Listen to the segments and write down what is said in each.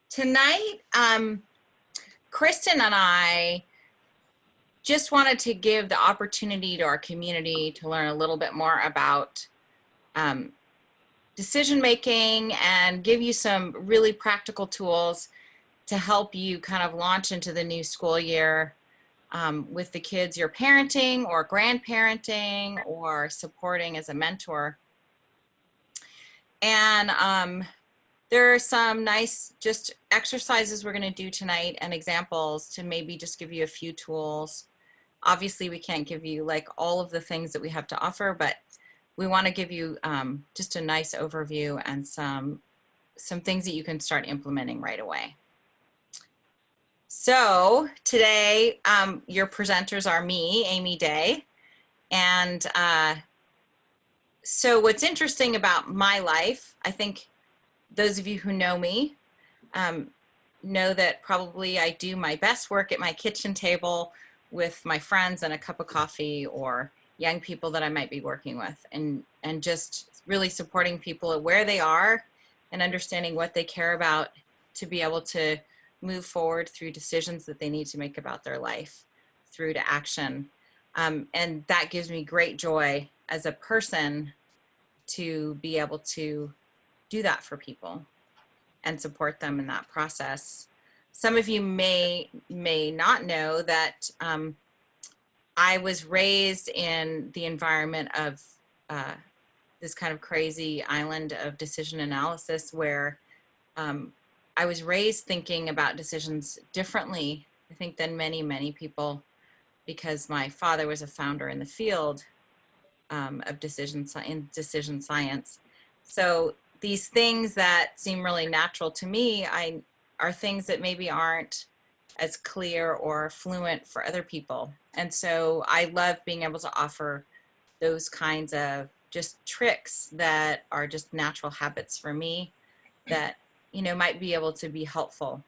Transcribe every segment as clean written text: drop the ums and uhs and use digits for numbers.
Tonight, Kristen and I just wanted to give the opportunity to our community to learn a little bit more about decision making and give you some really practical tools to help you kind of launch into the new school year with the kids you're parenting or grandparenting or supporting as a mentor. And there are some nice just exercises we're going to do tonight and examples to maybe just give you a few tools. Obviously, we can't give you like all of the things that we have to offer, but we want to give you just a nice overview and some things that you can start implementing right away. So today, your presenters are me, Amy Day, and so what's interesting about my life, I think those of you who know me know that probably I do my best work at my kitchen table with my friends and a cup of coffee or young people that I might be working with, and just really supporting people at where they are and understanding what they care about to be able to move forward through decisions that they need to make about their life through to action. And that gives me great joy as a person to be able to do that for people and support them in that process. Some of you may not know that I was raised in the environment of this kind of crazy island of decision analysis where I was raised thinking about decisions differently, I think, than many people, because my father was a founder in the field of decision science. So these things that seem really natural to me are things that maybe aren't as clear or fluent for other people. And so I love being able to offer those kinds of just tricks that are just natural habits for me that, you know, might be able to be helpful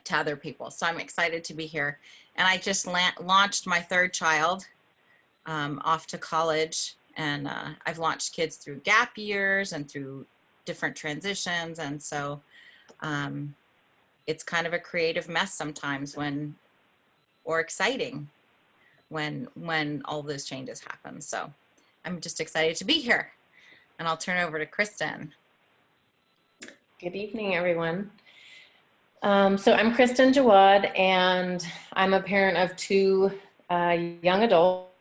to other people. So I'm excited to be here. And I just launched my third child off to college, and I've launched kids through gap years and through different transitions. And so it's kind of a creative mess sometimes or exciting when all those changes happen. So I'm just excited to be here, and I'll turn over to Kristen. Good evening, everyone. So I'm Kristen Jawad, and I'm a parent of two young adults.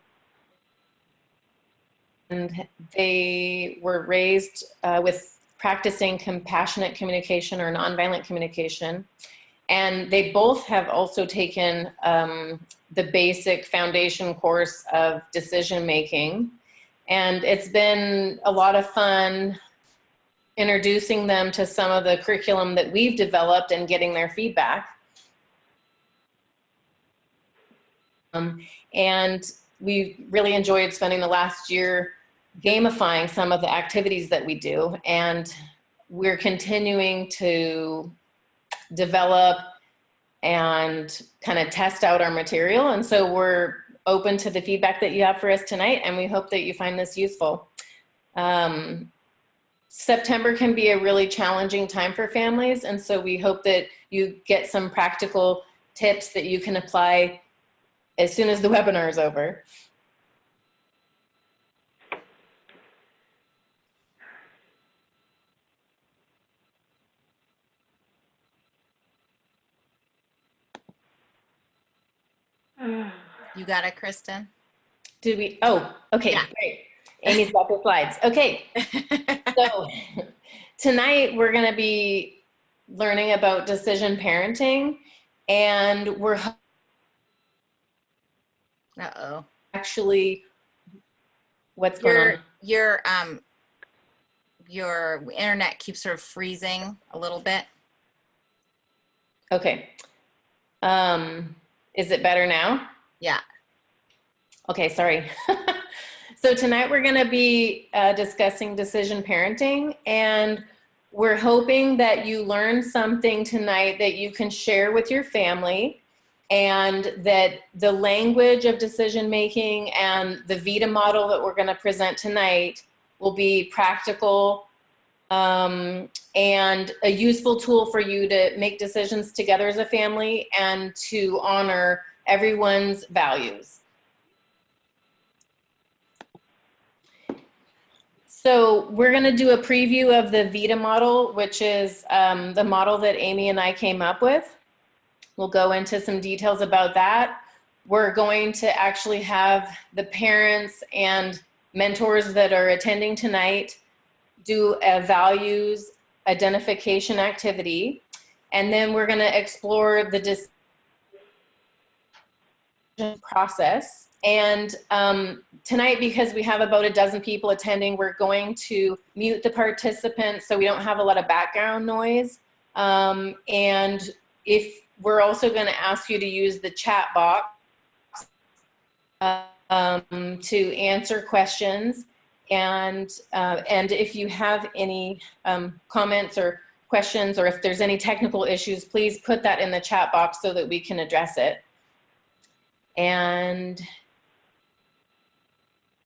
And they were raised with practicing compassionate communication or nonviolent communication. And they both have also taken the basic foundation course of decision making. And it's been a lot of fun introducing them to some of the curriculum that we've developed and getting their feedback. And we really enjoyed spending the last year gamifying some of the activities that we do. And we're continuing to develop and kind of test out our material. And so we're open to the feedback that you have for us tonight, and we hope that you find this useful. September can be a really challenging time for families, and so we hope that you get some practical tips that you can apply as soon as the webinar is over. You got it, Kristen? Did we? Oh, okay, yeah. Great. Amy's got the slides. Okay, so tonight we're going to be learning about decision parenting, and we're actually, what's going on? Your internet keeps sort of freezing a little bit. Okay. Is it better now? Yeah. Okay, sorry. So tonight we're going to be discussing decision parenting, and we're hoping that you learn something tonight that you can share with your family, and that the language of decision making and the VIDA model that we're going to present tonight will be practical and a useful tool for you to make decisions together as a family and to honor everyone's values. So we're going to do a preview of the VIDA model, which is the model that Amy and I came up with. We'll go into some details about that. We're going to actually have the parents and mentors that are attending tonight do a values identification activity. And then we're going to explore the decision process. And tonight, because we have about a dozen people attending, we're going to mute the participants so we don't have a lot of background noise. And if we're also going to ask you to use the chat box to answer questions. And if you have any comments or questions, or if there's any technical issues, please put that in the chat box so that we can address it. And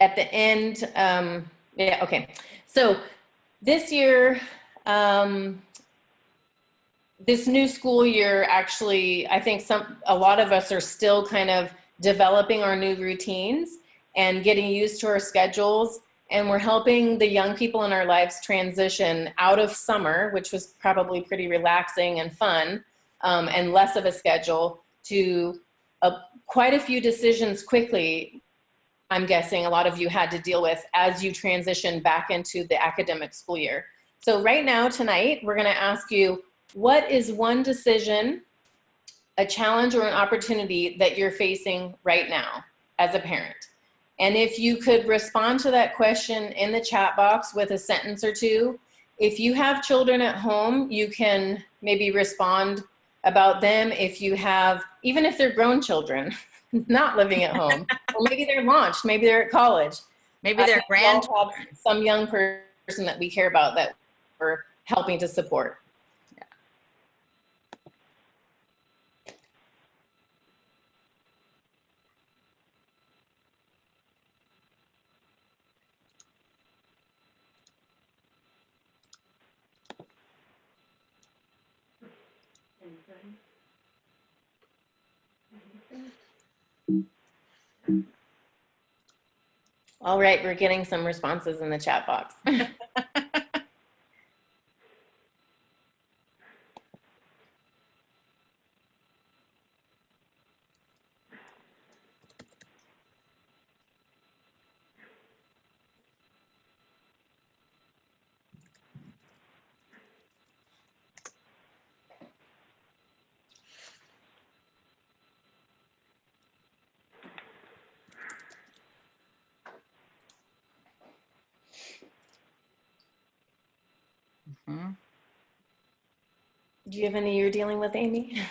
at the end, yeah, okay. So this year, this new school year, actually, I think a lot of us are still kind of developing our new routines and getting used to our schedules. And we're helping the young people in our lives transition out of summer, which was probably pretty relaxing and fun, and less of a schedule, to quite a few decisions quickly. I'm guessing a lot of you had to deal with as you transition back into the academic school year. So right now, tonight, we're going to ask you, what is one decision, a challenge, or an opportunity that you're facing right now as a parent? And if you could respond to that question in the chat box with a sentence or two. If you have children at home, you can maybe respond about them. If you have, even if they're grown children, not living at home, or maybe they're launched, maybe they're at college. Maybe they're grandchildren. Some young person that we care about that we're helping to support. All right, we're getting some responses in the chat box. Mm-hmm. Do you have any you're dealing with, Amy?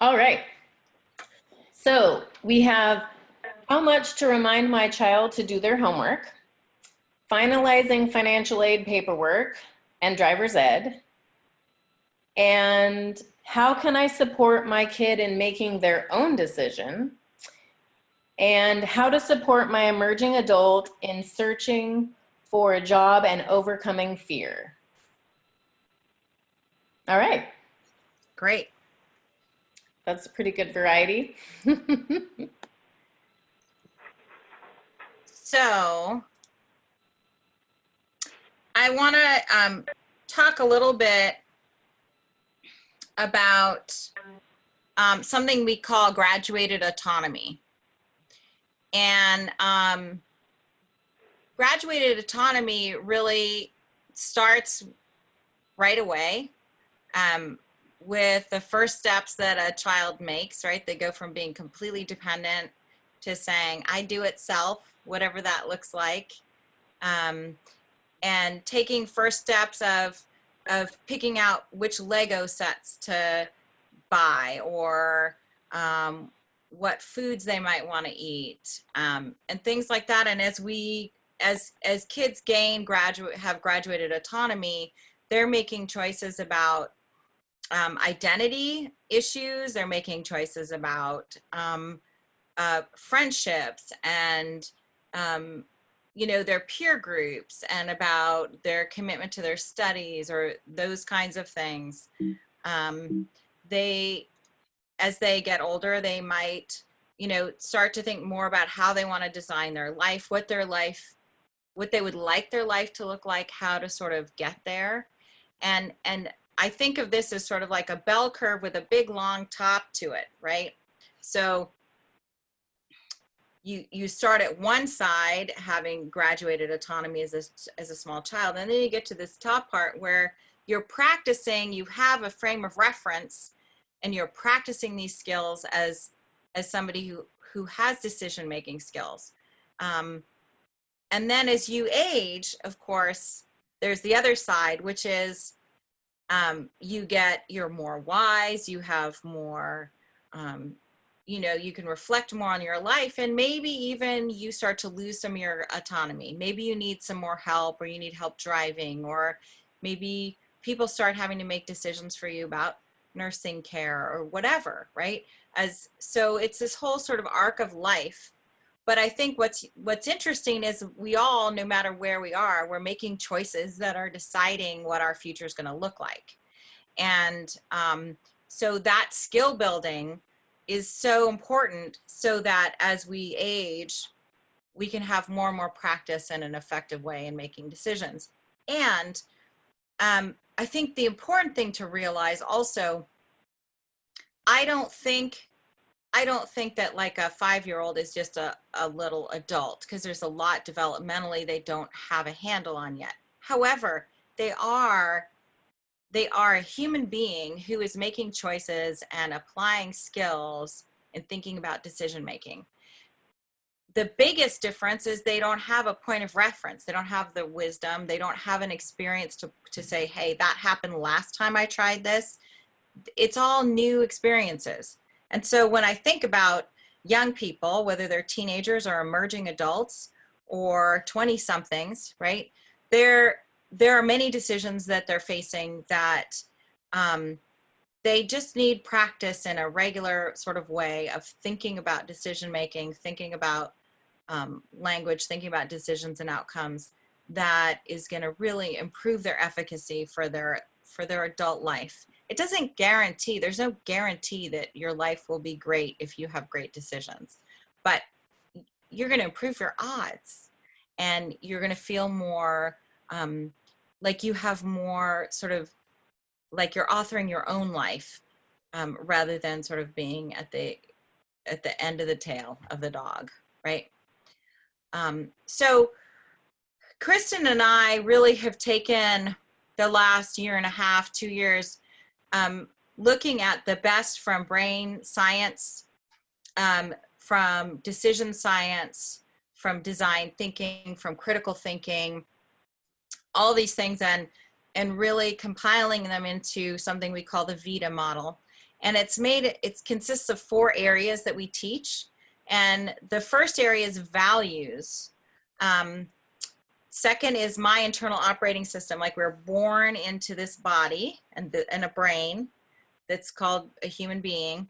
All right. So we have how much to remind my child to do their homework, finalizing financial aid paperwork and driver's ed, and how can I support my kid in making their own decision, and how to support my emerging adult in searching for a job and overcoming fear. All right. Great. That's a pretty good variety. So I want to talk a little bit about something we call graduated autonomy. And graduated autonomy really starts right away with the first steps that a child makes, right? They go from being completely dependent to saying, I do it self, whatever that looks like. And taking first steps of picking out which Lego sets to buy, or what foods they might want to eat, and things like that. And as kids have graduated autonomy, they're making choices about identity issues. They're making choices about friendships and their peer groups, and about their commitment to their studies, or those kinds of things. They As they get older, they might start to think more about how they want to design their life, what they would like their life to look like, how to sort of get there. And I think of this as sort of like a bell curve with a big long top to it, right? So you start at one side, having graduated autonomy as a small child, and then you get to this top part where you're practicing, you have a frame of reference, and you're practicing these skills as somebody who has decision making skills. And then as you age, of course, there's the other side, which is you're more wise, you have more you can reflect more on your life, and maybe even you start to lose some of your autonomy. Maybe you need some more help, or you need help driving, or maybe people start having to make decisions for you about nursing care or whatever, right? So it's this whole sort of arc of life. But I think what's interesting is we all, no matter where we are, we're making choices that are deciding what our future is going to look like. And so that skill building is so important, so that as we age, we can have more and more practice in an effective way in making decisions. And I think the important thing to realize also, I don't think that like a 5-year-old is just a little adult, because there's a lot developmentally they don't have a handle on yet. However, they are a human being who is making choices and applying skills and thinking about decision making. The biggest difference is they don't have a point of reference. They don't have the wisdom. They don't have an experience to say, hey, that happened last time I tried this. It's all new experiences. And so when I think about young people, whether they're teenagers or emerging adults or 20-somethings, right, there are many decisions that they're facing that they just need practice in a regular sort of way of thinking about decision making, thinking about language, thinking about decisions and outcomes, that is going to really improve their efficacy for their adult life. It doesn't guarantee, there's no guarantee that your life will be great if you have great decisions, but you're going to improve your odds, and you're going to feel more like you have more sort of like you're authoring your own life, rather than sort of being at the end of the tail of the dog, right? So Kristen and I really have taken the last year and a half, 2 years, looking at the best from brain science, from decision science, from design thinking, from critical thinking, all these things, and really compiling them into something we call the VIDA model. And it consists of 4 areas that we teach. And the first area is values. Second is my internal operating system. Like, we're born into this body and a brain that's called a human being.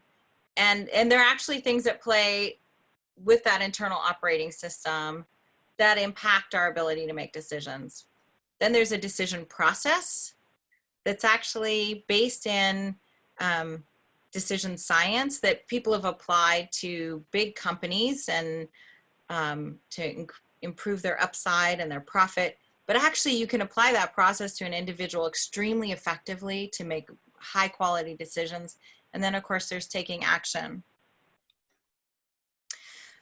And there are actually things that play with that internal operating system that impact our ability to make decisions. Then there's a decision process that's actually based in decision science that people have applied to big companies and to improve their upside and their profit. But actually, you can apply that process to an individual extremely effectively to make high quality decisions. And then, of course, there's taking action.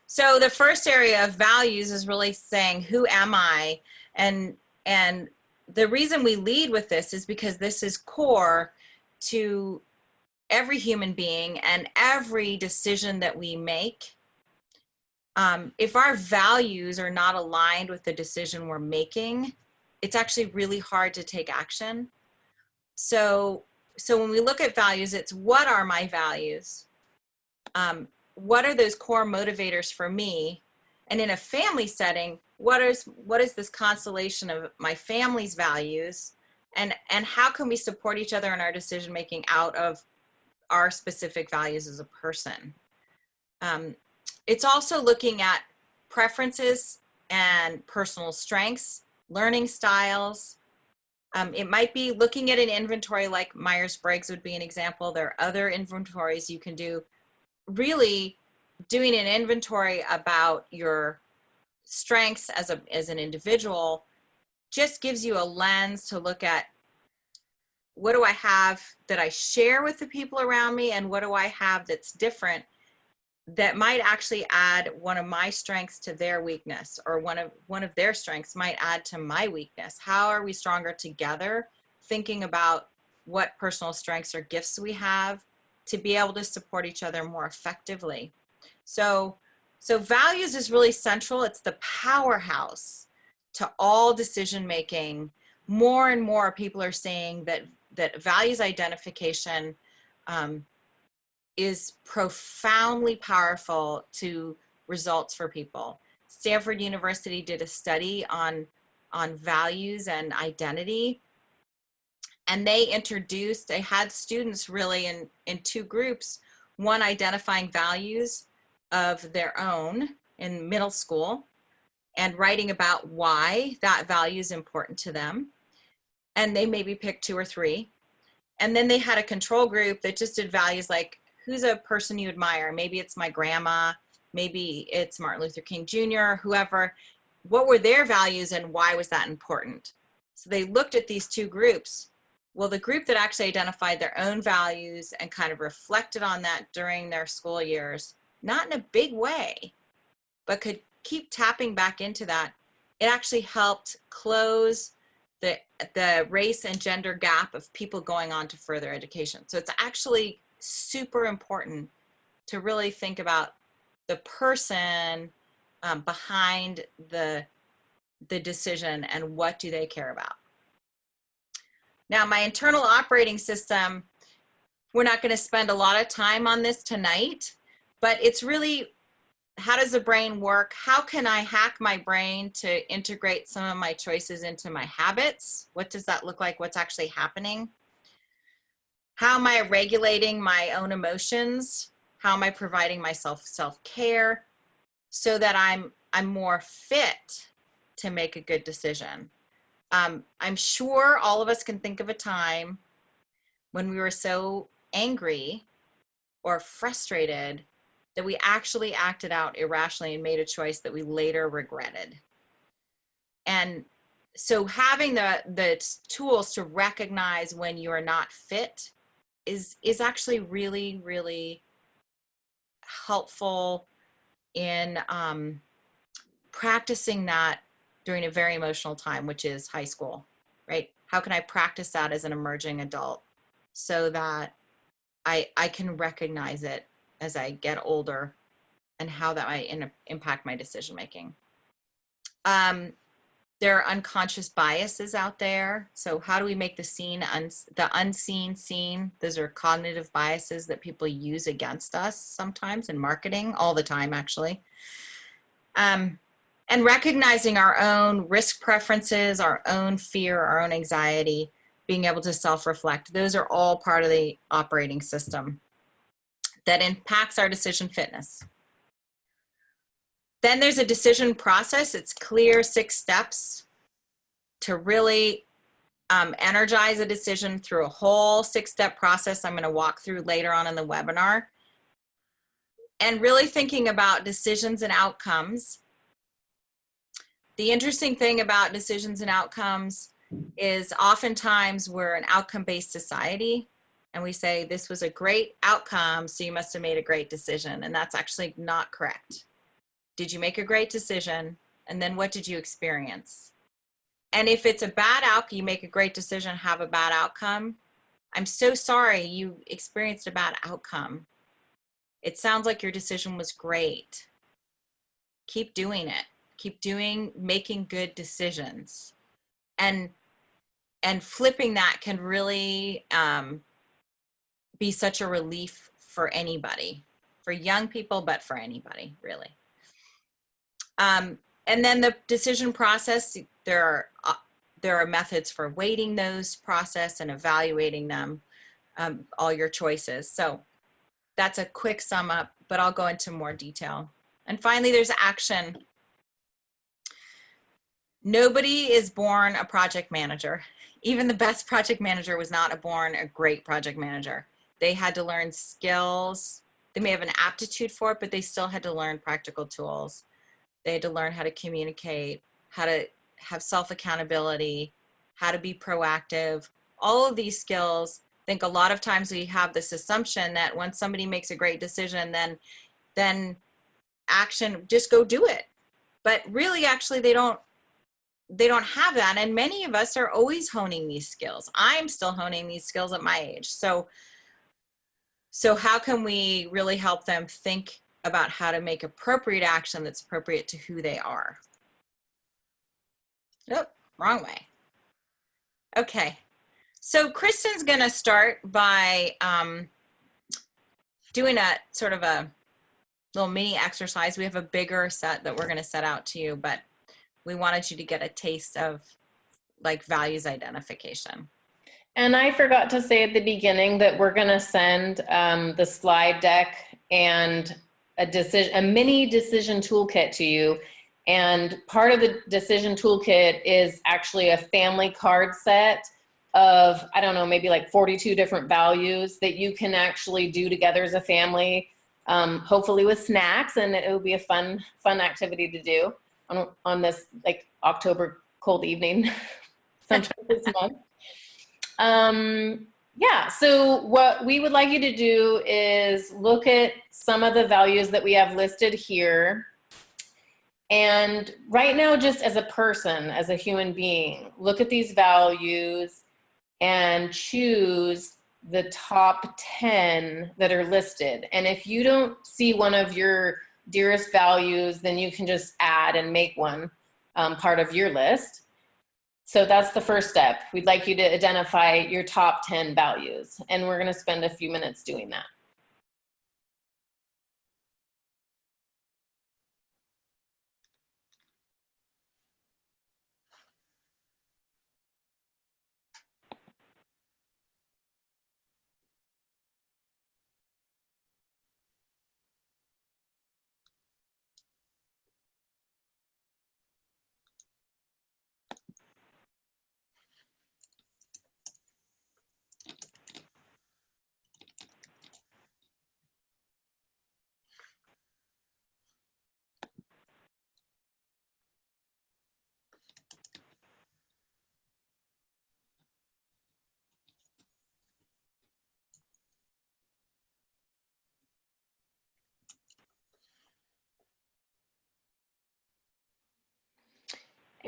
So the first area of values is really saying, who am I? And the reason we lead with this is because this is core to every human being and every decision that we make. If our values are not aligned with the decision we're making, it's actually really hard to take action. So, so when we look at values, it's what are my values? What are those core motivators for me? And in a family setting, what is this constellation of my family's values? And how can we support each other in our decision making out of our specific values as a person? It's also looking at preferences and personal strengths, learning styles. It might be looking at an inventory like Myers-Briggs would be an example. There are other inventories you can do. Really doing an inventory about your strengths as an individual just gives you a lens to look at what do I have that I share with the people around me, and what do I have that's different that might actually add one of my strengths to their weakness, or one of their strengths might add to my weakness. How are we stronger together? Thinking about what personal strengths or gifts we have to be able to support each other more effectively. So values is really central. It's the powerhouse to all decision making. More and more people are saying that values identification is profoundly powerful to results for people. Stanford University did a study on values and identity, and they had students really in two groups, one identifying values of their own in middle school and writing about why that value is important to them. And they maybe picked two or three. And then they had a control group that just did values like, who's a person you admire? Maybe it's my grandma, maybe it's Martin Luther King Jr., whoever. What were their values and why was that important? So they looked at these two groups. Well, the group that actually identified their own values and kind of reflected on that during their school years, not in a big way, but could keep tapping back into that, it actually helped close the race and gender gap of people going on to further education. So it's actually super important to really think about the person behind the decision and what do they care about. Now, my internal operating system, we're not going to spend a lot of time on this tonight, but it's really, how does the brain work? How can I hack my brain to integrate some of my choices into my habits? What does that look like? What's actually happening? How am I regulating my own emotions? How am I providing myself self-care so that I'm more fit to make a good decision? I'm sure all of us can think of a time when we were so angry or frustrated that we actually acted out irrationally and made a choice that we later regretted. And so having the tools to recognize when you are not fit is actually really, really helpful in practicing that during a very emotional time, which is high school, right? How can I practice that as an emerging adult so that I can recognize it as I get older and how that might impact my decision making. There are unconscious biases out there. So how do we make the unseen seen? Those are cognitive biases that people use against us sometimes in marketing, all the time actually. And recognizing our own risk preferences, our own fear, our own anxiety, being able to self-reflect. Those are all part of the operating system that impacts our decision fitness. Then there's a decision process. It's clear 6 steps to really energize a decision through a whole 6-step process I'm going to walk through later on in the webinar. And really thinking about decisions and outcomes. The interesting thing about decisions and outcomes is oftentimes we're an outcome-based society and we say this was a great outcome, so you must have made a great decision. And that's actually not correct. Did you make a great decision? And then what did you experience? And if it's a bad outcome, you make a great decision, have a bad outcome. I'm so sorry you experienced a bad outcome. It sounds like your decision was great. Keep doing it. Keep making good decisions. And and flipping that can really be such a relief for anybody, for young people, but for anybody, really. And then the decision process, there are methods for weighting those process and evaluating them, all your choices. So that's a quick sum up, but I'll go into more detail. And finally, there's action. Nobody is born a project manager. Even the best project manager was not born a great project manager. They had to learn skills. They may have an aptitude for it, but they still had to learn practical tools. They had to learn how to communicate, how to have self-accountability, how to be proactive. All of these skills, I think a lot of times we have this assumption that when somebody makes a great decision, then action, just go do it. But really, actually, they don't have that. And many of us are always honing these skills. I'm still honing these skills at my age. So how can we really help them think about how to make appropriate action that's appropriate to who they are? Oh, wrong way. Okay. So Kristen's going to start by doing a sort of a little mini exercise. We have a bigger set that we're going to set out to you, but we wanted you to get a taste of like values identification. And I forgot to say at the beginning that we're going to send the slide deck and a mini decision toolkit to you. And part of the decision toolkit is actually a family card set of, I don't know, maybe like 42 different values that you can actually do together as a family, hopefully with snacks, and it will be a fun activity to do on this like October cold evening sometime this month. Yeah, so what we would like you to do is look at some of the values that we have listed here. And right now, just as a person, as a human being, look at these values and choose the top 10 that are listed. And if you don't see one of your dearest values, then you can just add and make one part of your list. So that's the first step. We'd like you to identify your top 10 values, and we're going to spend a few minutes doing that.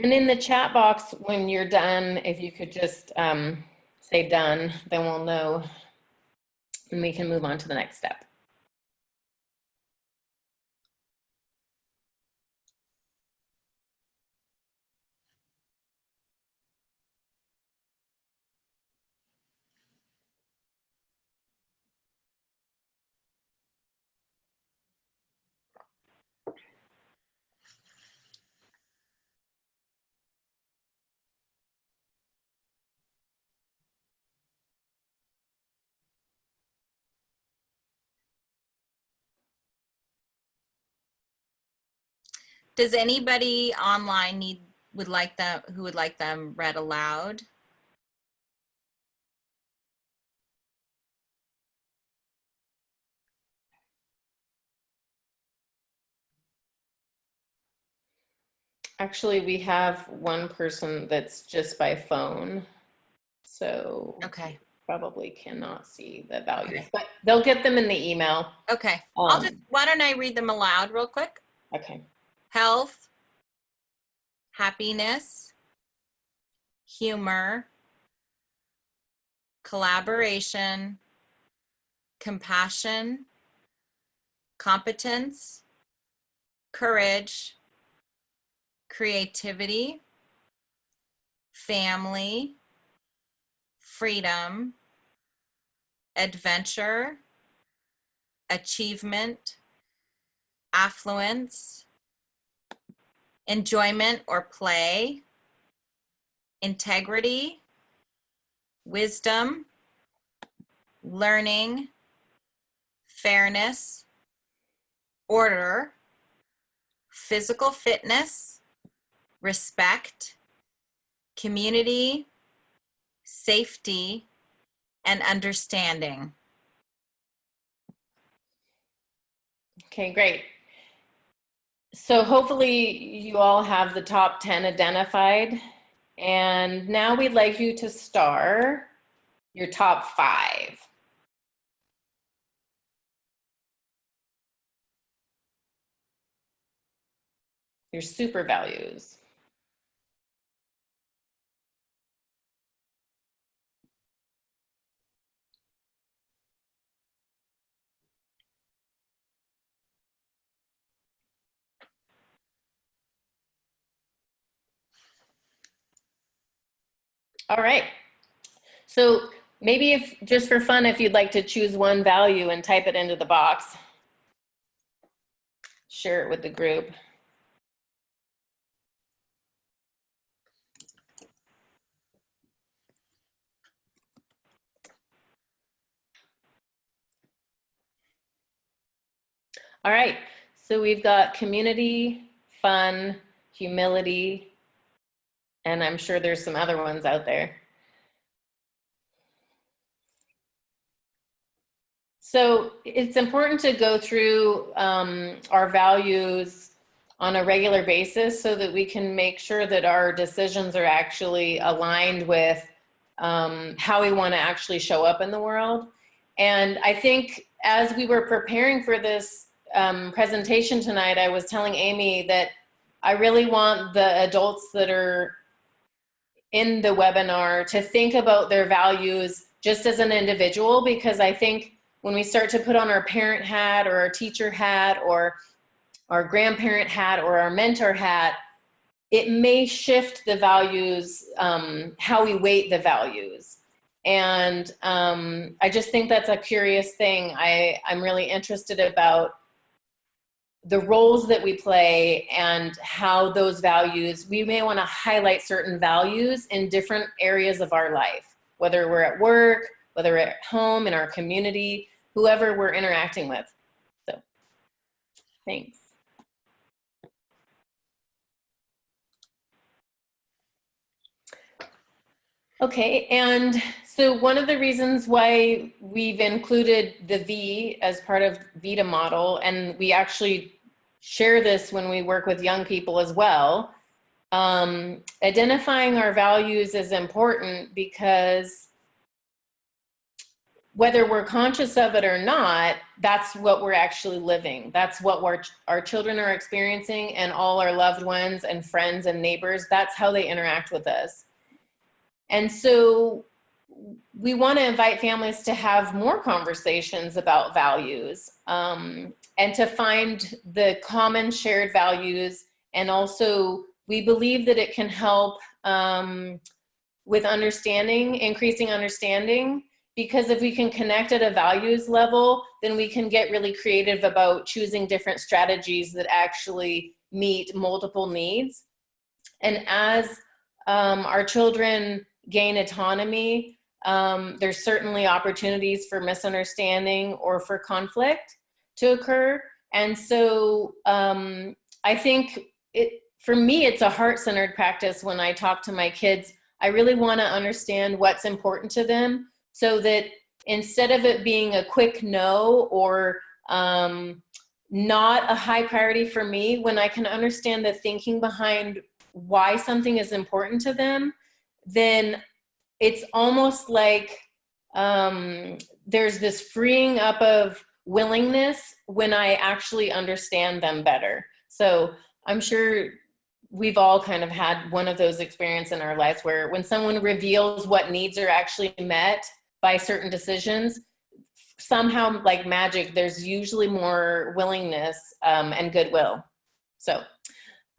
And in the chat box, when you're done, if you could just say done, then we'll know and we can move on to the next step. Does anybody online who would like them read aloud? Actually, we have one person that's just by phone, so Okay. probably cannot see the values, Okay. but they'll get them in the email. Okay. Why don't I read them aloud real quick? Okay. Health, happiness, humor, collaboration, compassion, competence, courage, creativity, family, freedom, adventure, achievement, affluence, enjoyment or play, integrity, wisdom, learning, fairness, order, physical fitness, respect, community, safety, and understanding. Okay, great. So hopefully you all have the top 10 identified. And now we'd like you to star your top 5. Your super values. All right. So maybe if just for fun, if you'd like to choose one value and type it into the box, share it with the group. All right, so we've got community, fun, humility, and I'm sure there's some other ones out there. So it's important to go through our values on a regular basis so that we can make sure that our decisions are actually aligned with how we want to actually show up in the world. And I think as we were preparing for this presentation tonight, I was telling Amy that I really want the adults that are in the webinar to think about their values just as an individual, because I think when we start to put on our parent hat or our teacher hat or our grandparent hat or our mentor hat, it may shift the values, how we weight the values. And I just think that's a curious thing. I'm really interested about the roles that we play and how those values, we may want to highlight certain values in different areas of our life, whether we're at work, whether we're at home, in our community, whoever we're interacting with. So, thanks. Okay, and so one of the reasons why we've included the V as part of VIDA model, and we actually share this when we work with young people as well, identifying our values is important because whether we're conscious of it or not, that's what we're actually living. That's what our children are experiencing, and all our loved ones and friends and neighbors, that's how they interact with us. And so we want to invite families to have more conversations about values and to find the common shared values. And also we believe that it can help with understanding, increasing understanding, because if we can connect at a values level, then we can get really creative about choosing different strategies that actually meet multiple needs. And as our children gain autonomy, there's certainly opportunities for misunderstanding or for conflict to occur. And so I think for me, it's a heart-centered practice when I talk to my kids. I really want to understand what's important to them so that instead of it being a quick no or not a high priority for me, when I can understand the thinking behind why something is important to them, then it's almost like there's this freeing up of willingness when I actually understand them better. So I'm sure we've all kind of had one of those experiences in our lives where when someone reveals what needs are actually met by certain decisions, somehow like magic, there's usually more willingness and goodwill. So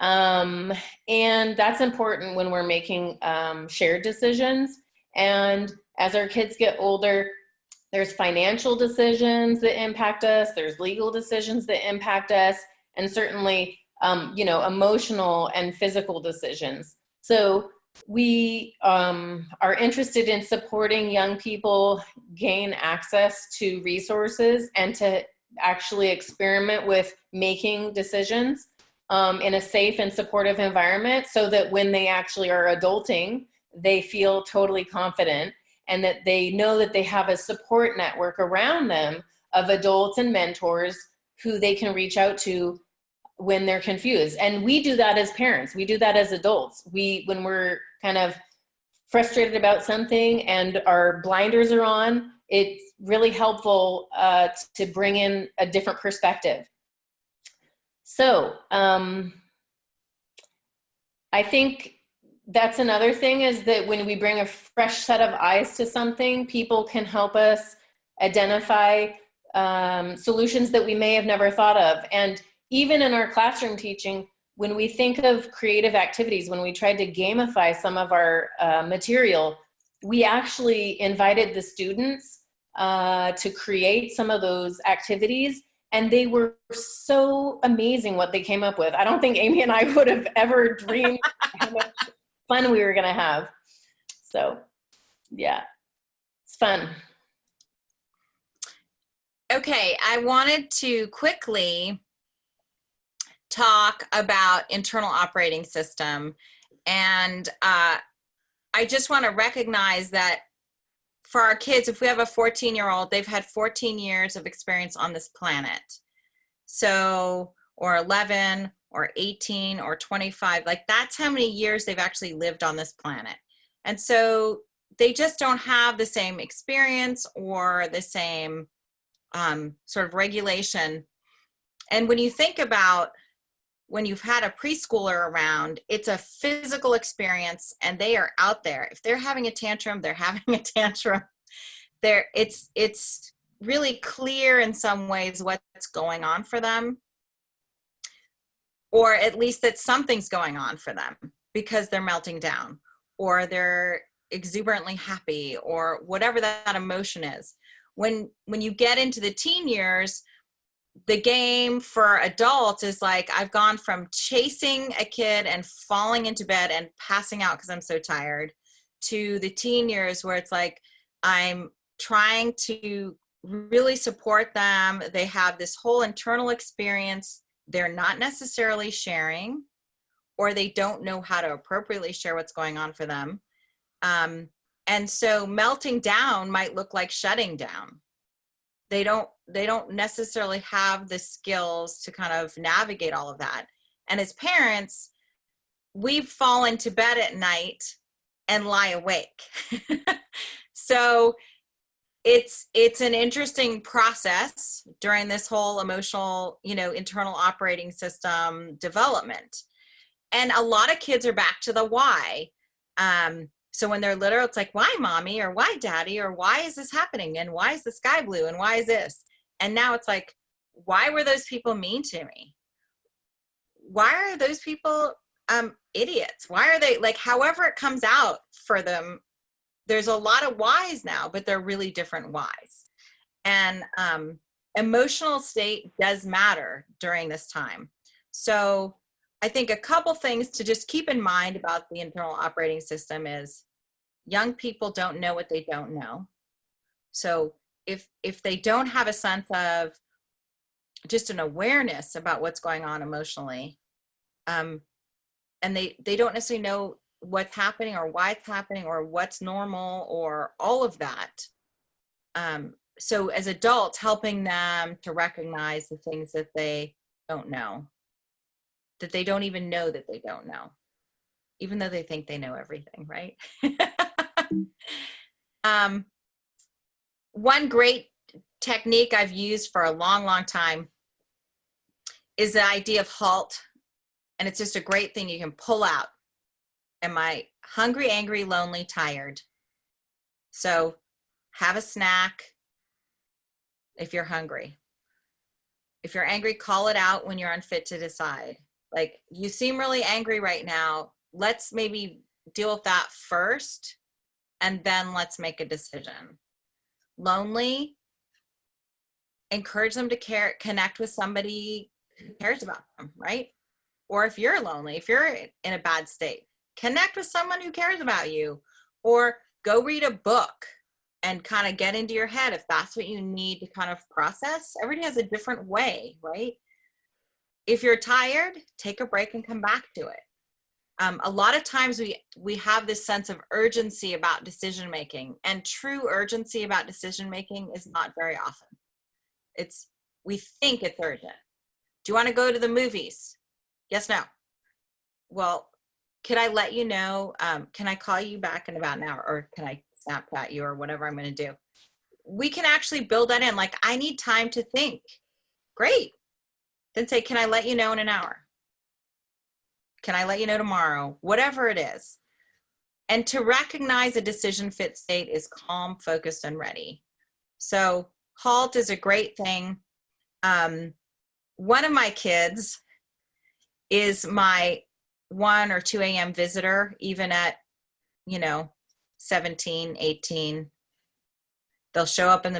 and that's important when we're making shared decisions. And As our kids get older, there's financial decisions that impact us, there's legal decisions that impact us, and certainly, you know, emotional and physical decisions. So we are interested in supporting young people gain access to resources and to actually experiment with making decisions in a safe and supportive environment, so that when they actually are adulting, they feel totally confident and that they know that they have a support network around them of adults and mentors who they can reach out to when they're confused. And we do that as parents. We do that as adults. When we're kind of frustrated about something and our blinders are on, it's really helpful to bring in a different perspective. So I think that's another thing, is that when we bring a fresh set of eyes to something, people can help us identify solutions that we may have never thought of. And even in our classroom teaching, when we think of creative activities, when we tried to gamify some of our material, we actually invited the students to create some of those activities, and they were so amazing what they came up with. I don't think Amy and I would have ever dreamed how much fun we were gonna have. So yeah, it's fun. Okay, I wanted to quickly talk about internal operating system. And I just want to recognize that for our kids, if we have a 14-year-old, they've had 14 years of experience on this planet. So, or 11 or 18 or 25, like that's how many years they've actually lived on this planet. And so they just don't have the same experience or the same sort of regulation. And when you think about when you've had a preschooler around, it's a physical experience and they are out there. If they're having a tantrum, they're having a tantrum. It's really clear in some ways what's going on for them, or at least that something's going on for them because they're melting down or they're exuberantly happy or whatever that emotion is. When you get into the teen years, the game for adults is like, I've gone from chasing a kid and falling into bed and passing out because I'm so tired, to the teen years where it's like, I'm trying to really support them. They have this whole internal experience they're not necessarily sharing, or they don't know how to appropriately share what's going on for them. And so melting down might look like shutting down. They don't necessarily have the skills to kind of navigate all of that. And as parents, we fall into bed at night and lie awake. So it's an interesting process during this whole emotional, internal operating system development. And a lot of kids are back to the why. So when they're little, it's like, why mommy, or why daddy, or why is this happening? And why is the sky blue? And why is this? And now it's like, why were those people mean to me? Why are those people idiots? Why are they, like, however it comes out for them, there's a lot of whys now, but they're really different whys. And emotional state does matter during this time. So I think a couple things to just keep in mind about the internal operating system is young people don't know what they don't know. So if they don't have a sense of just an awareness about what's going on emotionally, and they don't necessarily know what's happening or why it's happening or what's normal or all of that. So as adults, helping them to recognize the things that they don't know, that they don't even know that they don't know, even though they think they know everything, right? One great technique I've used for a long, long time is the idea of HALT. And it's just a great thing you can pull out. Am I hungry, angry, lonely, tired? So have a snack if you're hungry. If you're angry, call it out when you're unfit to decide. Like, you seem really angry right now. Let's maybe deal with that first and then let's make a decision. Lonely, encourage them to connect with somebody who cares about them, right? Or if you're lonely, if you're in a bad state, connect with someone who cares about you, or go read a book and kind of get into your head if that's what you need to kind of process. Everybody has a different way, right? If you're tired, take a break and come back to it. A lot of times we have this sense of urgency about decision making, and true urgency about decision making is not very often. We think it's urgent. Do you want to go to the movies? Yes, no. Well, could I let you know, can I call you back in about an hour, or can I Snapchat you, or whatever I'm going to do? We can actually build that in. Like, I need time to think. Great. Then say, can I let you know in an hour? Can I let you know tomorrow? Whatever it is. And to recognize a decision fit state is calm, focused, and ready. So HALT is a great thing. One of my kids is my 1 or 2 a.m. visitor, even at, 17, 18. They'll show up in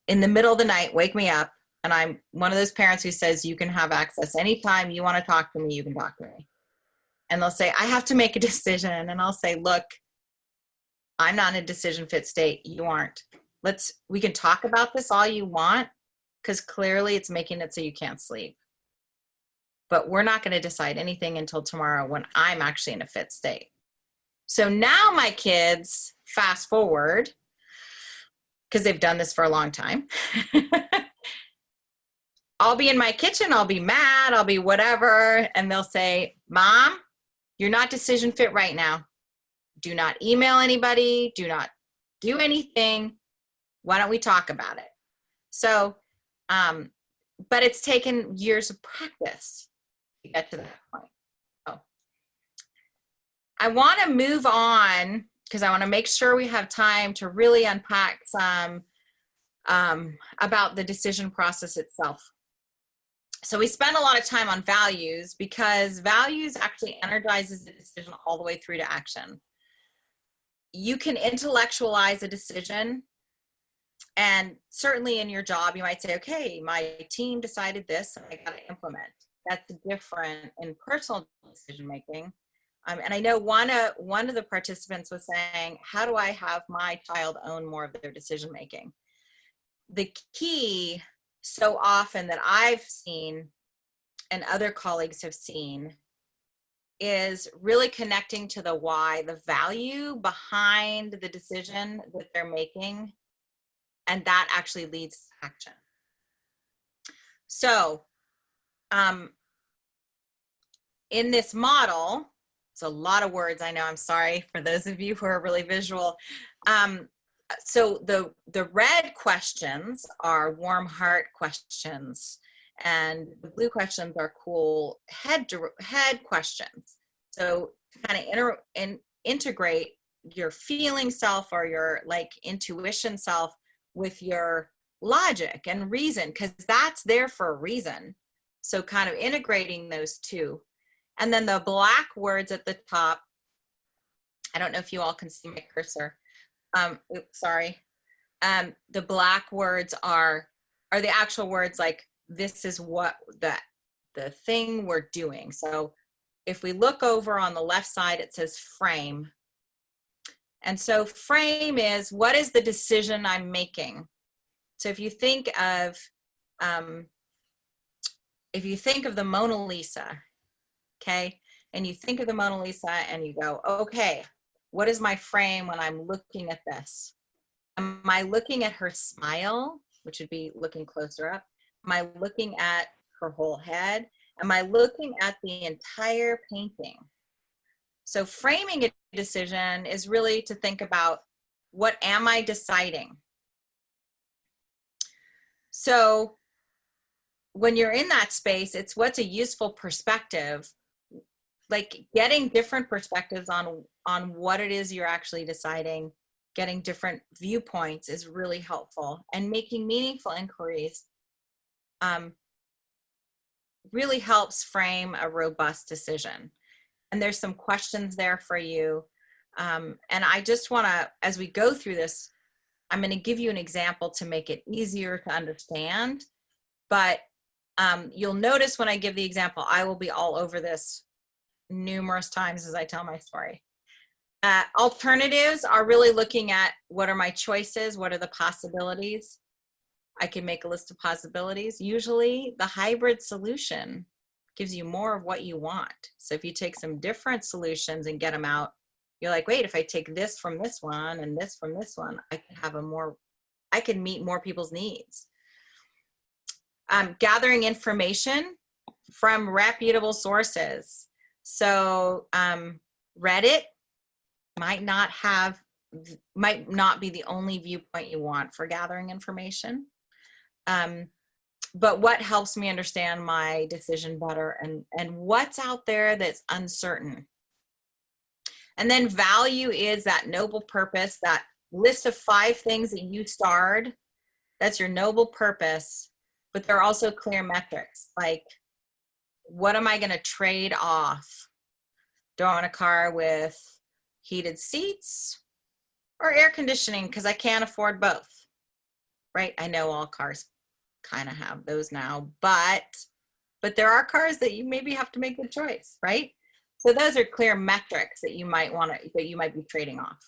the middle of the night, wake me up, and I'm one of those parents who says, you can have access anytime you want to talk to me, you can talk to me. And they'll say, I have to make a decision. And I'll say, look, I'm not in a decision fit state. You aren't. We can talk about this all you want, because clearly it's making it so you can't sleep. But we're not going to decide anything until tomorrow when I'm actually in a fit state. So now my kids, fast forward, because they've done this for a long time, I'll be in my kitchen, I'll be mad, I'll be whatever, and they'll say, Mom, you're not decision fit right now. Do not email anybody, do not do anything. Why don't we talk about it? So, but it's taken years of practice to get to that point. So, I want to move on because I want to make sure we have time to really unpack some about the decision process itself. So we spend a lot of time on values because values actually energizes the decision all the way through to action. You can intellectualize a decision, and certainly in your job, you might say, okay, my team decided this, and I got to implement. That's different in personal decision making. And I know one of the participants was saying, how do I have my child own more of their decision making? The key, so often that I've seen and other colleagues have seen, is really connecting to the why, the value behind the decision that they're making, and that actually leads to action. So in this model, it's a lot of words, I know, I'm sorry for those of you who are really visual. So the red questions are warm heart questions, and the blue questions are cool head questions. So kind of integrate your feeling self or your like intuition self with your logic and reason, because that's there for a reason. So kind of integrating those two. And then the black words at the top, I don't know if you all can see my cursor. Oops, sorry. The black words are the actual words, like this is what the thing we're doing. So if we look over on the left side, it says frame. And so frame is, what is the decision I'm making? So if you think of the Mona Lisa, okay, and you think of the Mona Lisa and you go, okay, what is my frame when I'm looking at this? Am I looking at her smile, which would be looking closer up? Am I looking at her whole head? Am I looking at the entire painting? So framing a decision is really to think about, what am I deciding? So when you're in that space, it's what's a useful perspective, like getting different perspectives on what it is you're actually deciding. Getting different viewpoints is really helpful, and making meaningful inquiries really helps frame a robust decision. And there's some questions there for you. And I just want to, as we go through this, I'm going to give you an example to make it easier to understand. But you'll notice when I give the example, I will be all over this numerous times as I tell my story. Alternatives are really looking at what are my choices, what are the possibilities. I can make a list of possibilities. Usually the hybrid solution gives you more of what you want. So if you take some different solutions and get them out, you're like, wait, if I take this from this one and this from this one, I can have I can meet more people's needs. Gathering information from reputable sources. So Reddit might not be the only viewpoint you want for gathering information. But what helps me understand my decision better, and what's out there that's uncertain. And then value is that noble purpose, that list of 5 things that you starred. That's your noble purpose. But there are also clear metrics, like what am I going to trade off? Do I want a car with heated seats or air conditioning because I can't afford both, right? I know all cars kind of have those now, but there are cars that you maybe have to make the choice, right? So those are clear metrics that you might be trading off.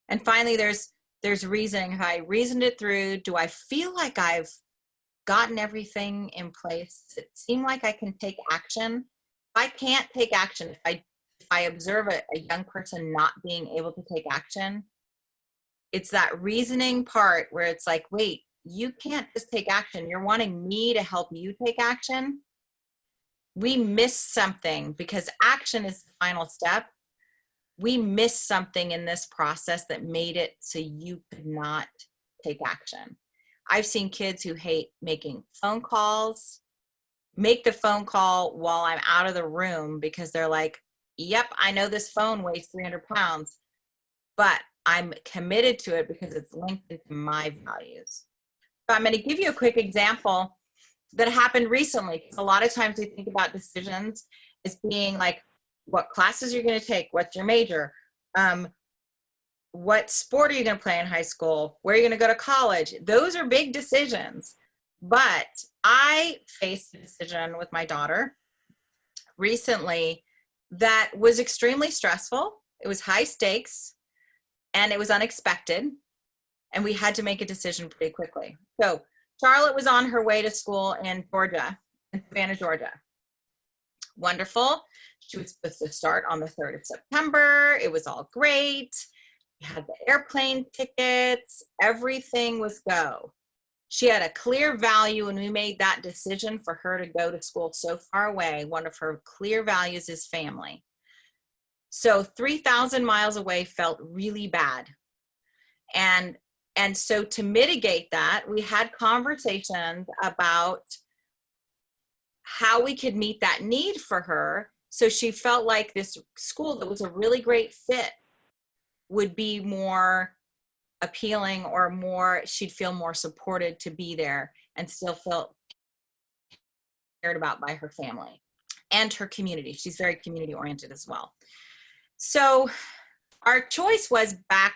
And finally, there's reasoning. If I reasoned it through, do I feel like I've gotten everything in place? Does it seem like I can take action? If I can't take action, if I observe a young person not being able to take action, it's that reasoning part where it's like, wait, you can't just take action. You're wanting me to help you take action. We missed something because action is the final step. We missed something in this process that made it so you could not take action. I've seen kids who hate making phone calls, make the phone call while I'm out of the room because they're like, yep, I know this phone weighs 300 pounds, but I'm committed to it because it's linked into my values. So I'm going to give you a quick example that happened recently. A lot of times we think about decisions as being like, what classes you're going to take, what's your major, what sport are you going to play in high school, where are you going to go to college. Those are big decisions. But I faced a decision with my daughter recently that was extremely stressful. It was high stakes and it was unexpected. And we had to make a decision pretty quickly. So Charlotte was on her way to school in Georgia, in Savannah, Georgia. Wonderful. She was supposed to start on the 3rd of September. It was all great. We had the airplane tickets. Everything was go. She had a clear value when we made that decision for her to go to school so far away. One of her clear values is family. So 3,000 miles away felt really bad. And so to mitigate that, we had conversations about how we could meet that need for her. So she felt like this school that was a really great fit would be more appealing, or she'd feel more supported to be there and still feel cared about by her family and her community. She's very community oriented as well. So our choice was, back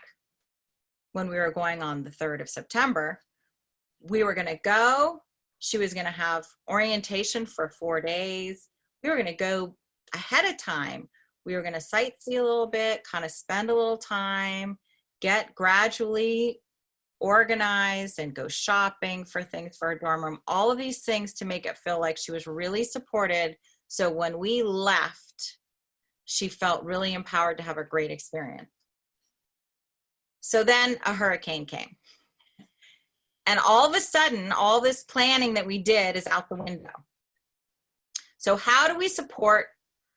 when we were going on the 3rd of September, we were going to go. She was going to have orientation for 4 days. We were going to go ahead of time. We were going to sightsee a little bit, kind of spend a little time, get gradually organized and go shopping for things for her dorm room, all of these things to make it feel like she was really supported. So when we left, she felt really empowered to have a great experience. So then a hurricane came. And all of a sudden, all this planning that we did is out the window. So how do we support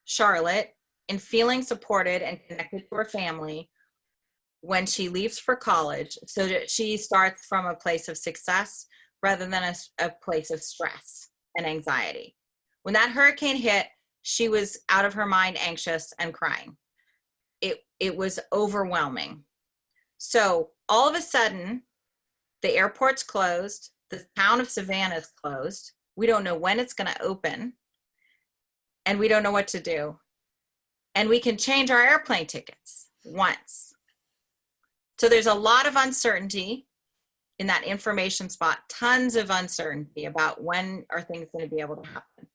Charlotte in feeling supported and connected to her family when she leaves for college, so that she starts from a place of success rather than a place of stress and anxiety? When that hurricane hit, she was out of her mind, anxious and crying. It was overwhelming. So all of a sudden, the airport's closed. The town of Savannah is closed. We don't know when it's going to open. And we don't know what to do. And we can change our airplane tickets. once. So there's a lot of uncertainty in that information spot, tons of uncertainty about when are things going to be able to happen.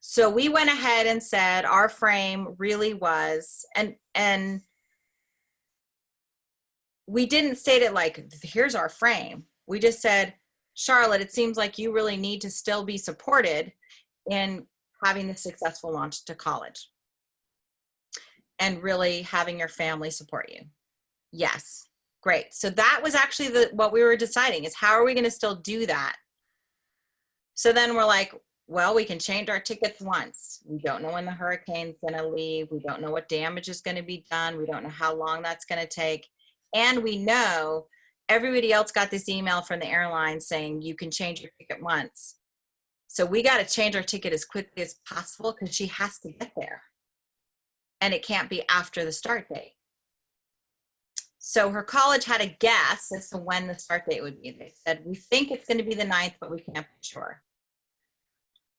So we went ahead and said our frame really was, and we didn't state it like, here's our frame. We just said, Charlotte, it seems like you really need to still be supported in having the successful launch to college and really having your family support you. Yes. Great. So that was actually what we were deciding is how are we going to still do that? So then we're like, well, we can change our tickets once. We don't know when the hurricane's going to leave. We don't know what damage is going to be done. We don't know how long that's going to take. And we know everybody else got this email from the airline saying you can change your ticket once. So we got to change our ticket as quickly as possible because she has to get there. And it can't be after the start date. So her college had a guess as to when the start date would be. They said, we think it's going to be the 9th, but we can't be sure.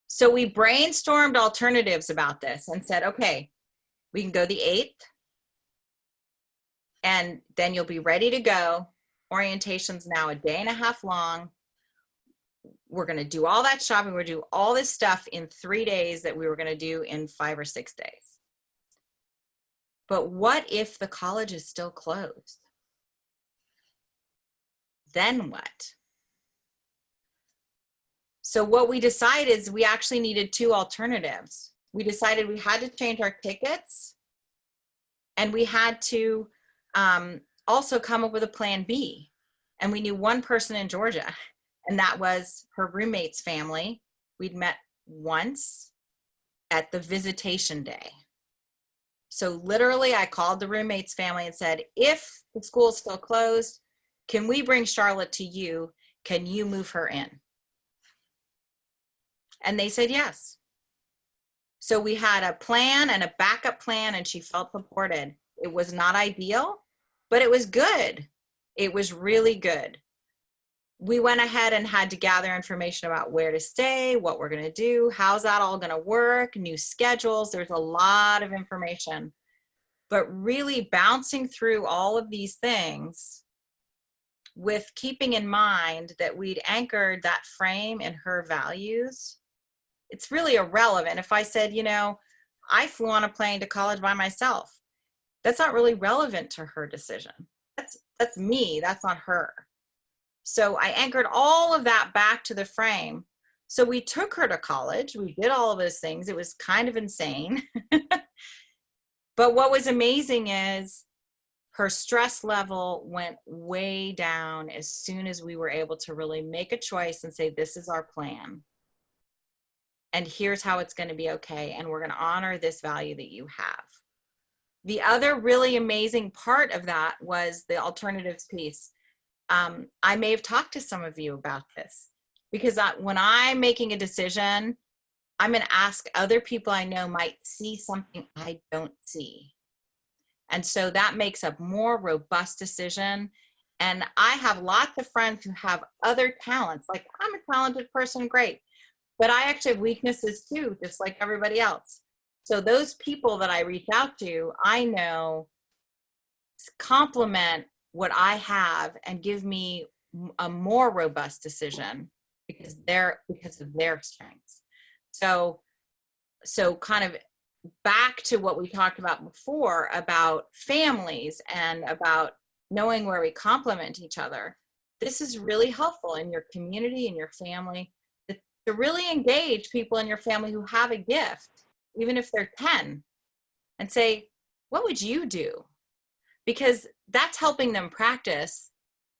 So we brainstormed alternatives about this and said, okay, we can go the 8th, and then you'll be ready to go. Orientation's now a day and a half long. We're going to do all that shopping. We're going to do all this stuff in 3 days that we were going to do in 5 or 6 days. But what if the college is still closed? Then what? So what we decided is we actually needed 2 alternatives. We decided we had to change our tickets, and we had to also come up with a plan B. And we knew one person in Georgia, and that was her roommate's family. We'd met once at the visitation day. So literally I called the roommate's family and said, if the school's still closed, can we bring Charlotte to you? Can you move her in? And they said yes. So we had a plan and a backup plan, and she felt supported. It was not ideal, but it was good. It was really good. We went ahead and had to gather information about where to stay, what we're going to do, how's that all going to work, new schedules. There's a lot of information. But really bouncing through all of these things with keeping in mind that we'd anchored that frame in her values. It's really irrelevant. If I said, you know, I flew on a plane to college by myself, that's not really relevant to her decision. That's me, that's not her. So I anchored all of that back to the frame. So we took her to college. We did all of those things. It was kind of insane. But what was amazing is her stress level went way down as soon as we were able to really make a choice and say, this is our plan. And here's how it's going to be okay. And we're going to honor this value that you have. The other really amazing part of that was the alternatives piece. I may have talked to some of you about this because when I'm making a decision, I'm going to ask other people I know might see something I don't see. And so that makes a more robust decision. And I have lots of friends who have other talents. Like, I'm a talented person, great. But I actually have weaknesses too, just like everybody else. So those people that I reach out to, I know complement what I have and give me a more robust decision because of their strengths. So kind of back to what we talked about before about families and about knowing where we complement each other. This is really helpful in your community and your family to really engage people in your family who have a gift, even if they're 10, and say, what would you do? Because that's helping them practice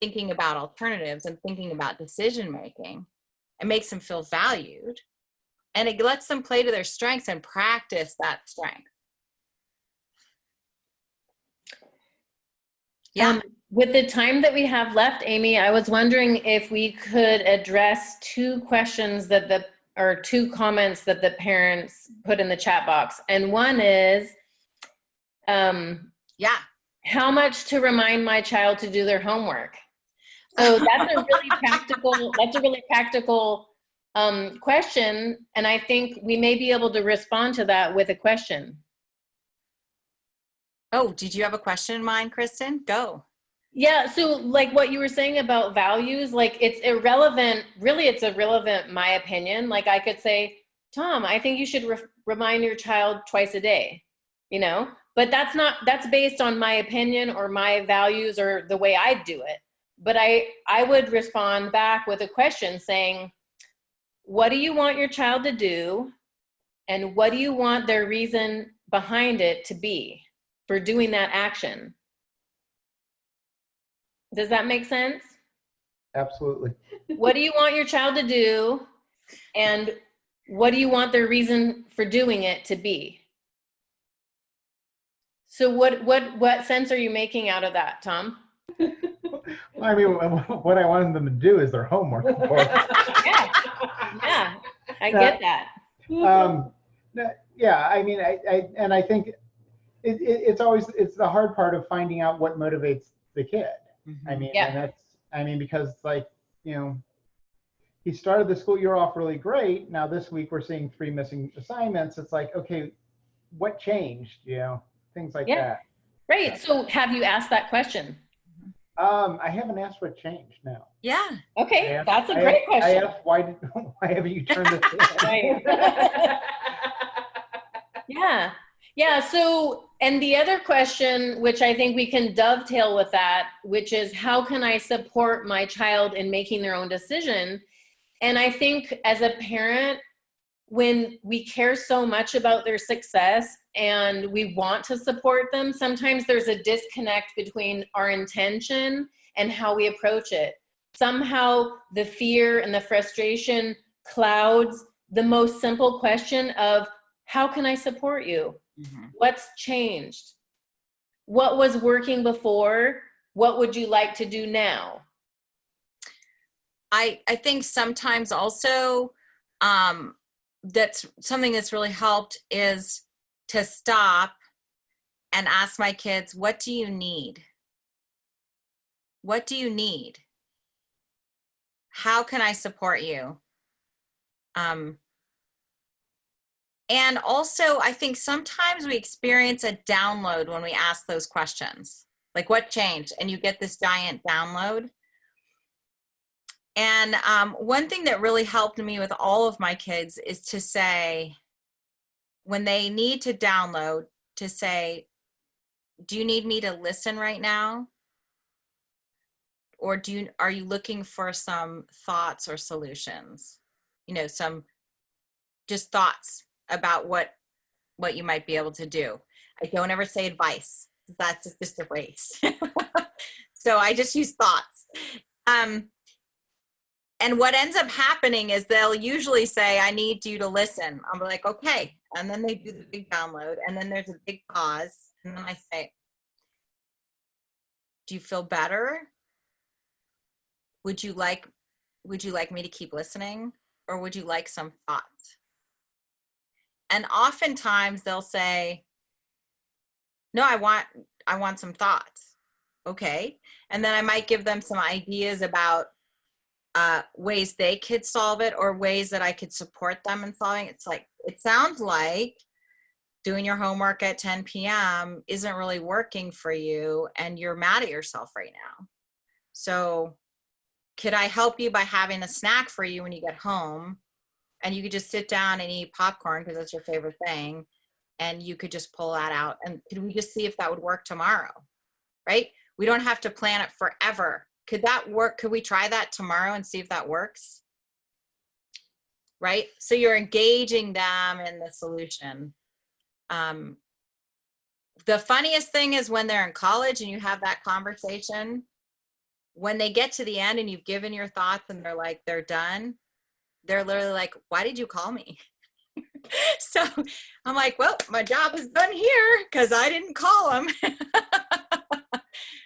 thinking about alternatives and thinking about decision making. It makes them feel valued, and it lets them play to their strengths and practice that strength. Yeah. With the time that we have left, Amy, I was wondering if we could address 2 questions or 2 comments that the parents put in the chat box. And one is, how much to remind my child to do their homework? So that's a really practical question. And I think we may be able to respond to that with a question. Oh, did you have a question in mind, Kristen? Go. Yeah, so like what you were saying about values, like it's irrelevant, really it's irrelevant, my opinion. Like I could say, Tom, I think you should remind your child twice a day, you know? But that's based on my opinion or my values or the way I do it. But I would respond back with a question saying, what do you want your child to do? And what do you want their reason behind it to be for doing that action? Does that make sense? Absolutely. What do you want your child to do? And what do you want their reason for doing it to be? So what sense are you making out of that, Tom? I mean, what I wanted them to do is their homework. Yeah, I get that. Yeah, I mean, I think it's always, it's the hard part of finding out what motivates the kid. Mm-hmm. I mean, Yeah. and that's, I mean, because like, you know, he started the school year off really great. Now this week we're seeing 3 missing assignments. It's like, okay, what changed? You know, things like that. Right. So have you asked that question? I haven't asked what changed now. Yeah. Okay, that's a great question. I asked why haven't you turned this in? Yeah. So, and the other question, which I think we can dovetail with that, which is how can I support my child in making their own decision? And I think as a parent, when we care so much about their success and we want to support them, sometimes there's a disconnect between our intention and how we approach it. Somehow the fear and the frustration clouds the most simple question of, how can I support you? Mm-hmm. What's changed? What was working before? What would you like to do now? I think sometimes also that's something that's really helped is to stop and ask my kids, what do you need? What do you need? How can I support you? And also, I think sometimes we experience a download when we ask those questions, like what changed? And you get this giant download. And one thing that really helped me with all of my kids is to say, when they need to download, to say, do you need me to listen right now? Or are you looking for some thoughts or solutions? You know, some just thoughts about what you might be able to do. I don't ever say advice. That's just a waste. So I just use thoughts. And what ends up happening is they'll usually say, I need you to listen. I'm like, okay. And then they do the big download. And then there's a big pause. And then I say, do you feel better? Would you like me to keep listening? Or would you like some thoughts? And oftentimes they'll say, no, I want some thoughts. Okay. And then I might give them some ideas about ways they could solve it or ways that I could support them in solving. It's like, it sounds like doing your homework at 10 p.m. isn't really working for you and you're mad at yourself right now. So could I help you by having a snack for you when you get home? And you could just sit down and eat popcorn because that's your favorite thing. And you could just pull that out. And could we just see if that would work tomorrow? Right? We don't have to plan it forever. Could that work? Could we try that tomorrow and see if that works? Right? So you're engaging them in the solution. The funniest thing is when they're in college and you have that conversation, when they get to the end and you've given your thoughts and they're done, they're literally like, why did you call me? So I'm like, well, my job is done here because I didn't call them.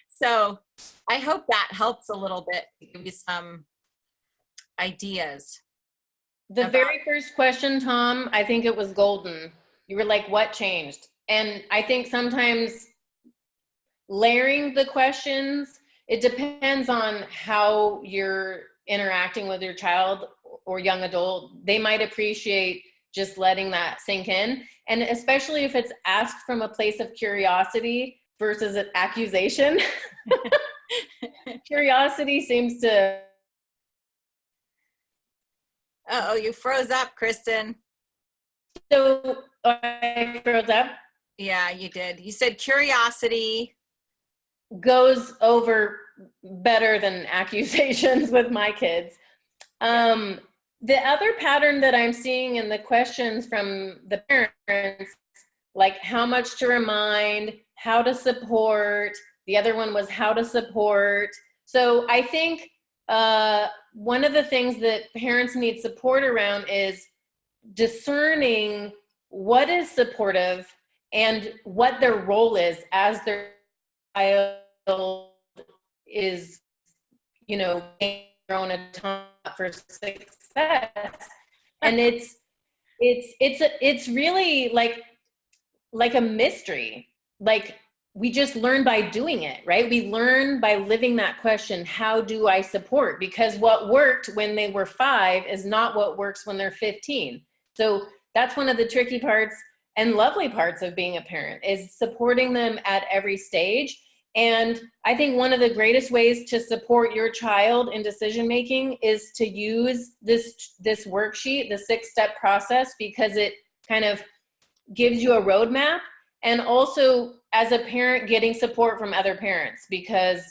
So I hope that helps a little bit to give you some ideas. The very first question, Tom, I think it was golden. You were like, what changed? And I think sometimes layering the questions, it depends on how you're interacting with your child or young adult. They might appreciate just letting that sink in. And especially if it's asked from a place of curiosity versus an accusation. Curiosity seems to... Uh-oh, you froze up, Kristen. So I froze up. Yeah, you did. You said curiosity goes over better than accusations with my kids. The other pattern that I'm seeing in the questions from the parents, like how much to remind, how to support, the other one was how to support. So I think one of the things that parents need support around is discerning what is supportive and what their role is as their child is, you know, grown a ton for success. And it's really like a mystery. Like we just learn by doing it, right? We learn by living that question, how do I support? Because what worked when they were 5 is not what works when they're 15. So that's one of the tricky parts and lovely parts of being a parent, is supporting them at every stage. And I think one of the greatest ways to support your child in decision-making is to use this worksheet, the 6-step process, because it kind of gives you a roadmap. And also as a parent, getting support from other parents, because,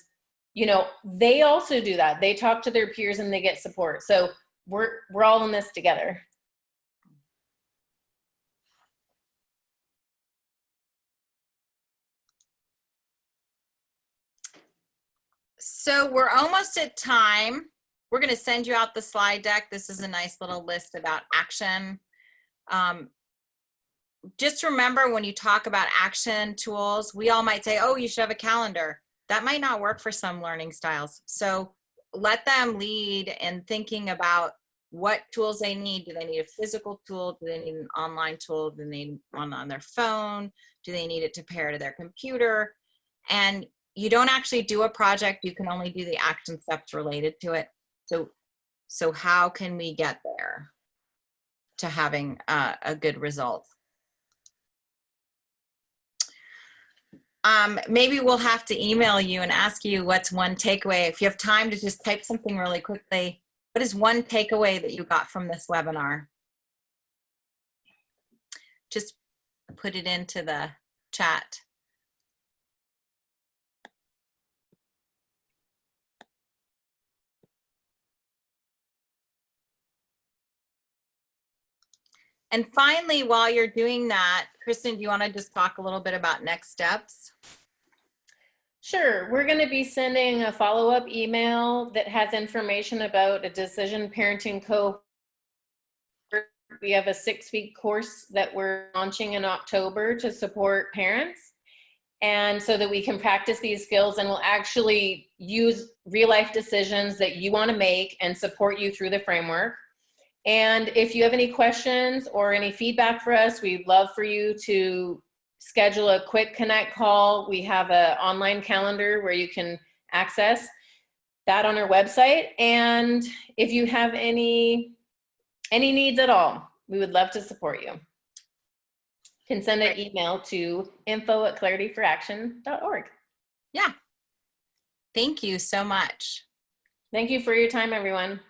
you know, they also do that. They talk to their peers and they get support. So we're all in this together. So we're almost at time. We're going to send you out the slide deck. This is a nice little list about action. Just remember, when you talk about action tools, we all might say, oh, you should have a calendar. That might not work for some learning styles. So let them lead in thinking about what tools they need. Do they need a physical tool? Do they need an online tool? Do they need one on their phone? Do they need it to pair to their computer? And you don't actually do a project. You can only do the action steps related to it. So how can we get there to having a good result? Maybe we'll have to email you and ask you what's one takeaway. If you have time to just type something really quickly, what is one takeaway that you got from this webinar? Just put it into the chat. And finally, while you're doing that, Kristen, do you want to just talk a little bit about next steps? Sure. We're going to be sending a follow-up email that has information about a decision parenting cohort. We have a 6-week course that we're launching in October to support parents, and so that we can practice these skills, and we'll actually use real-life decisions that you want to make and support you through the framework. And if you have any questions or any feedback for us, we'd love for you to schedule a quick connect call. We have an online calendar where you can access that on our website. And if you have any needs at all, we would love to support you. You can send an email to info@clarity4action.org. Yeah. Thank you so much. Thank you for your time, everyone.